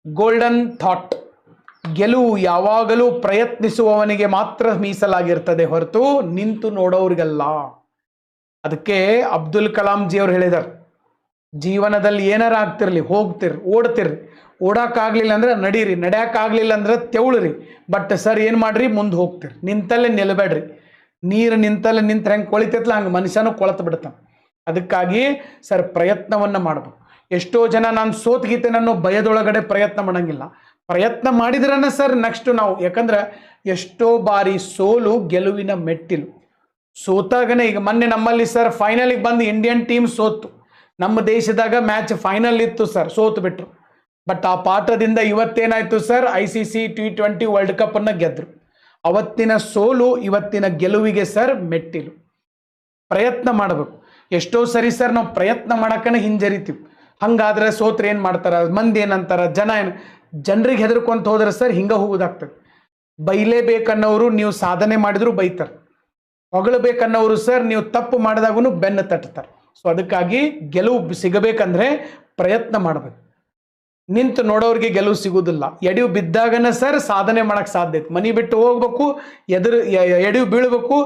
Golden thought. ಗೆಲುವು ಯಾವಾಗಲೂ ಪ್ರಯತ್ನಿಸುವವನಿಗೆ ಮಾತ್ರ ಮೀಸಲಾಗಿರ್ತದೆ ಹೊರತು ನಿಂತು ನೋಡೋರಿಗಲ್ಲ. ಅದಕ್ಕೆ ಅಬ್ದುಲ್ ಕಲಾಂ ಜಿ ಅವ್ರು ಹೇಳಿದಾರೆ, ಜೀವನದಲ್ಲಿ ಏನಾರ ಆಗ್ತಿರ್ಲಿ, ಹೋಗ್ತಿರ್, ಓಡ್ತಿರ್ರಿ, ಓಡಕ್ಕಾಗ್ಲಿಲ್ಲ ಅಂದ್ರೆ ನಡೀರಿ, ನಡ್ಯಾಕಾಗ್ಲಿಲ್ಲ ಅಂದ್ರೆ ತೆವಳ್ರಿ, ಬಟ್ ಸರ್ ಏನು ಮಾಡ್ರಿ, ಮುಂದೆ ಹೋಗ್ತಿರಿ, ನಿಂತಲ್ಲೇ ನಿಲ್ಬೇಡ್ರಿ. ನೀರು ನಿಂತಲ್ಲೇ ನಿಂತ್ರೆ ಹೆಂಗೆ ಕೊಳಿತೈತ್ಲ ಹಂಗೆ ಮನುಷ್ಯನೂ ಕೊಳತು ಬಿಡ್ತಾನೆ. ಅದಕ್ಕಾಗಿ ಸರ್ ಪ್ರಯತ್ನವನ್ನು ಮಾಡಬೇಕು. ಎಷ್ಟೋ ಜನ ನಾನು ಸೋತ್ಗೀತೇನೆ ಅನ್ನೋ ಭಯದೊಳಗಡೆ ಪ್ರಯತ್ನ ಮಾಡಂಗಿಲ್ಲ. ಪ್ರಯತ್ನ ಮಾಡಿದ್ರನ ಸರ್ ನೆಕ್ಸ್ಟ್ ನಾವು, ಯಾಕಂದ್ರೆ ಎಷ್ಟೋ ಬಾರಿ ಸೋಲು ಗೆಲುವಿನ ಮೆಟ್ಟಿಲು. ಸೋತಾಗನೇ, ಈಗ ಮೊನ್ನೆ ನಮ್ಮಲ್ಲಿ ಸರ್ ಫೈನಲಿಗೆ ಬಂದು ಇಂಡಿಯನ್ ಟೀಮ್ ಸೋತು, ನಮ್ಮ ದೇಶದಾಗ ಮ್ಯಾಚ್ ಫೈನಲ್ ಇತ್ತು ಸರ್, ಸೋತು ಬಿಟ್ರು. ಬಟ್ ಆ ಪಾಠದಿಂದ ಇವತ್ತೇನಾಯ್ತು sir, ICC T20 world cup ಅನ್ನ ಗೆದ್ರು. ಅವತ್ತಿನ ಸೋಲು ಇವತ್ತಿನ ಗೆಲುವಿಗೆ ಸರ್ ಮೆಟ್ಟಿಲು. ಪ್ರಯತ್ನ ಮಾಡಬೇಕು. ಎಷ್ಟೋ ಸರಿ ಸರ್ ನಾವು ಪ್ರಯತ್ನ ಮಾಡಕ್ಕನೆ ಹಿಂಜರಿತೀವಿ. ಹಂಗಾದ್ರೆ ಸೋತ್ರ ಏನು ಮಾಡ್ತಾರ, ಮಂದಿ ಏನಂತಾರ, ಜನರಿಗೆ ಹೆದರ್ಕೊಂತ ಹೋದ್ರೆ ಸರ್ ಹಿಂಗೆ ಹೋಗೋದಾಗ್ತದೆ. ಬೈಲೇಬೇಕನ್ನೋರು ನೀವು ಸಾಧನೆ ಮಾಡಿದ್ರು ಬೈತಾರೆ, ಹೊಗಳಬೇಕನ್ನೋರು ಸರ್ ನೀವು ತಪ್ಪು ಮಾಡಿದಾಗೂ ಬೆನ್ನು ತಟ್ತಾರೆ. ಸೊ ಅದಕ್ಕಾಗಿ ಗೆಲುವು ಸಿಗಬೇಕಂದ್ರೆ ಪ್ರಯತ್ನ ಮಾಡಬೇಕು. ನಿಂತು ನೋಡೋರಿಗೆ ಗೆಲುವು ಸಿಗುವುದಿಲ್ಲ. ಎಡೆಯು ಬಿದ್ದಾಗನ ಸರ್ ಸಾಧನೆ ಮಾಡಕ್ಕೆ ಸಾಧ್ಯ ಐತೆ. ಮನೆ ಬಿಟ್ಟು ಹೋಗ್ಬೇಕು, ಎಡೆಯು ಬೀಳ್ಬೇಕು,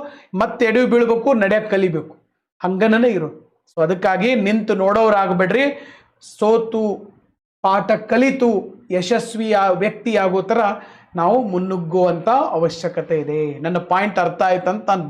ಮತ್ತೆ ಎಡೆಯು ಬೀಳ್ಬೇಕು, ನಡೆಯಕ್ಕೆ ಕಲಿಬೇಕು, ಹಂಗನೇ ಇರೋದು. ಸೊ ಅದಕ್ಕಾಗಿ ನಿಂತು ನೋಡೋರಾಗಬೇಡ್ರಿ. ಸೋತು ಪಾಠ ಕಲಿತು ಯಶಸ್ವಿಯ ವ್ಯಕ್ತಿ ಆಗೋ ಥರ ನಾವು ಮುನ್ನುಗ್ಗುವಂಥ ಅವಶ್ಯಕತೆ ಇದೆ. ನನ್ನ ಪಾಯಿಂಟ್ ಅರ್ಥ ಆಯ್ತಂತ ನಾನು